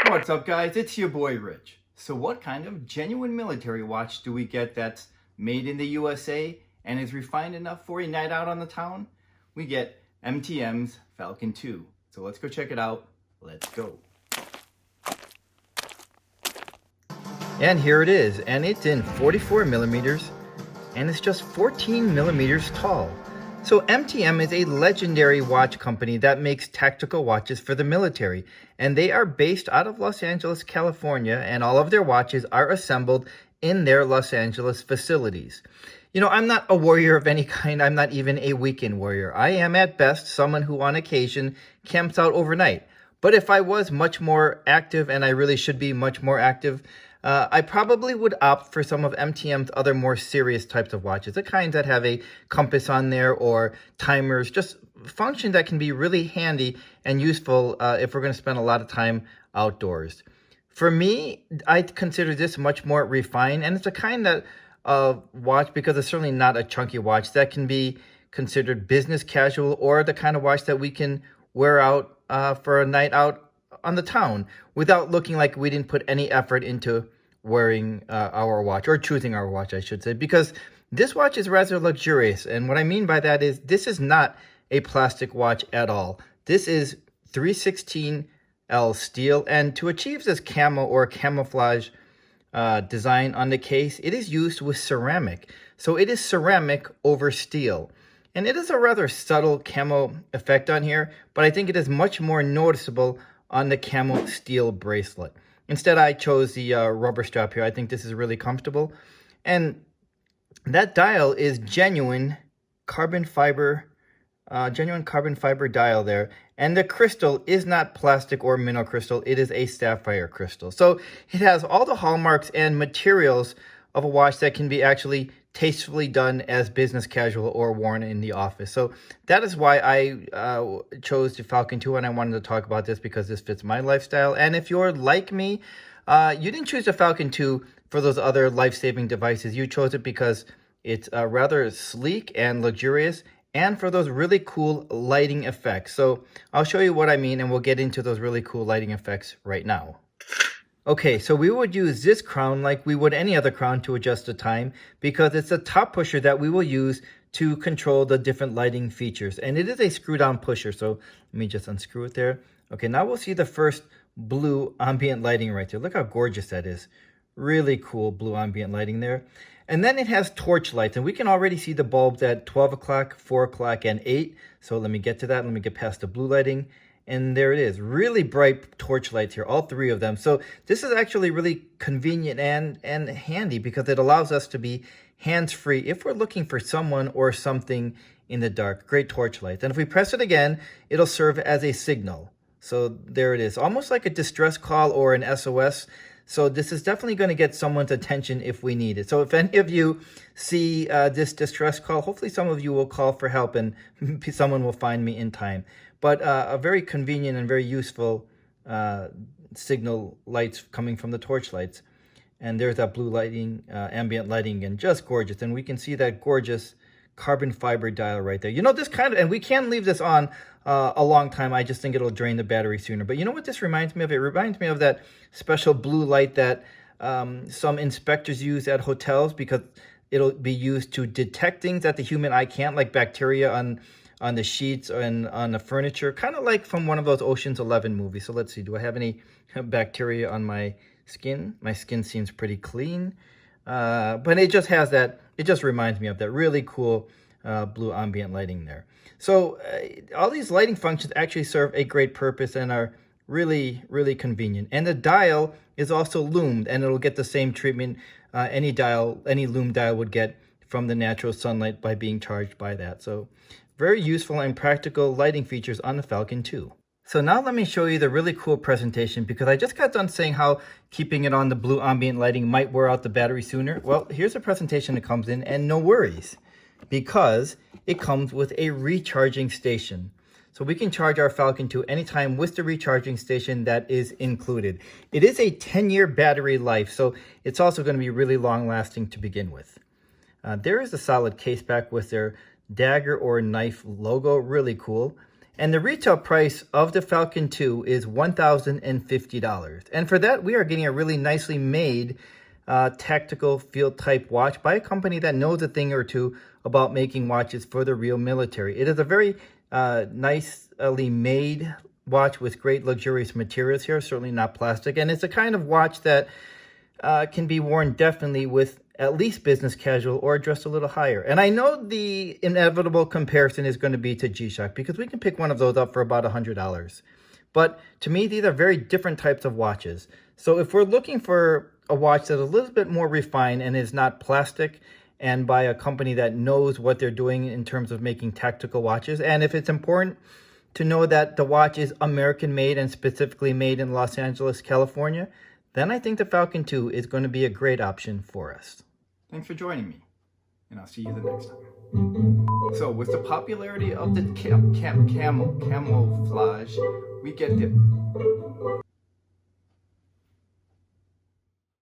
What's up, guys? It's your boy Rich. So what kind of genuine military watch do we get that's made in the USA and is refined enough for a night out on the town? We get MTM's Falcon 2. So let's go check it out. Let's go. And here it is, and it's in 44 millimeters, and it's just 14 millimeters tall. So MTM is a legendary watch company that makes tactical watches for the military, and they are based out of Los Angeles, California, and all of their watches are assembled in their Los Angeles facilities. You know, I'm not a warrior of any kind. I'm not even a weekend warrior. I am at best someone who on occasion camps out overnight. But if I was much more active, and I really should be much more active, I probably would opt for some of MTM's other more serious types of watches, the kinds that have a compass on there or timers, just function that can be really handy and useful if we're going to spend a lot of time outdoors. For me, I consider this much more refined, and it's a kind of watch, because it's certainly not a chunky watch, that can be considered business casual, or the kind of watch that we can wear out for a night out on the town without looking like we didn't put any effort into wearing our watch, or choosing our watch, I should say, because this watch is rather luxurious. And what I mean by that is this is not a plastic watch at all. This is 316L steel, and to achieve this camo or camouflage design on the case, it is used with ceramic. So it is ceramic over steel. And it is a rather subtle camo effect on here, but I think it is much more noticeable on the camo steel bracelet. Instead, I chose the rubber strap here. I think this is really comfortable. And that dial is genuine carbon fiber dial there. And the crystal is not plastic or mineral crystal. It is a sapphire crystal. So it has all the hallmarks and materials of a watch that can be actually tastefully done as business casual or worn in the office. So that is why I chose the Falcon 2, and I wanted to talk about this because this fits my lifestyle. And if you're like me, you didn't choose the Falcon 2 for those other life-saving devices. You chose it because it's rather sleek and luxurious, and for those really cool lighting effects. So I'll show you what I mean, and we'll get into those really cool lighting effects right now. Okay, so we would use this crown like we would any other crown to adjust the time, because it's a top pusher that we will use to control the different lighting features. And it is a screw down pusher, so let me just unscrew it there. Okay, now we'll see the first blue ambient lighting right there. Look how gorgeous that is. Really cool blue ambient lighting there. And then it has torch lights, and we can already see the bulbs at 12 o'clock, 4 o'clock, and 8. So let me get to that. Let me get past the blue lighting. And there it is, really bright torch lights here, all three of them. So this is actually really convenient and handy, because it allows us to be hands-free if we're looking for someone or something in the dark. Great torch lights. And if we press it again, it'll serve as a signal. So there it is, almost like a distress call or an SOS. So this is definitely going to get someone's attention if we need it. So if any of you see this distress call, hopefully some of you will call for help and someone will find me in time. But a very convenient and very useful signal lights coming from the torch lights. And there's that blue lighting, ambient lighting, and just gorgeous. And we can see that gorgeous carbon fiber dial right there. You know, this kind of, and we can leave this on a long time. I just think it'll drain the battery sooner. But you know what this reminds me of? It reminds me of that special blue light that some inspectors use at hotels, because it'll be used to detect things that the human eye can't, like bacteria on the sheets and on the furniture, kind of like from one of those Ocean's 11 movies. So let's see, do I have any bacteria on my skin? My skin seems pretty clean, but it just has that, it just reminds me of that really cool blue ambient lighting there. So all these lighting functions actually serve a great purpose and are really, really convenient. And the dial is also loomed, and it'll get the same treatment any loom dial would get from the natural sunlight by being charged by that. So very useful and practical lighting features on the Falcon 2. So now let me show you the really cool presentation, because I just got done saying how keeping it on the blue ambient lighting might wear out the battery sooner. Well, here's a presentation that comes in, and no worries, because it comes with a recharging station. So we can charge our Falcon 2 anytime with the recharging station that is included. It is a 10-year battery life, so it's also going to be really long-lasting to begin with. There is a solid case back with their dagger or knife logo, really cool. And the retail price of the Falcon 2 is $1,050. And for that, we are getting a really nicely made tactical field type watch by a company that knows a thing or two about making watches for the real military. It is a very nicely made watch with great luxurious materials here, certainly not plastic. And it's a kind of watch that can be worn definitely with at least business casual or dressed a little higher. And I know the inevitable comparison is going to be to G-Shock because we can pick one of those up for about $100. But to me, these are very different types of watches. So if we're looking for a watch that's a little bit more refined and is not plastic and by a company that knows what they're doing in terms of making tactical watches, and if it's important to know that the watch is American made and specifically made in Los Angeles, California, then I think the Falcon 2 is going to be a great option for us. Thanks for joining me, and I'll see you the next time. So with the popularity of the camouflage, we get the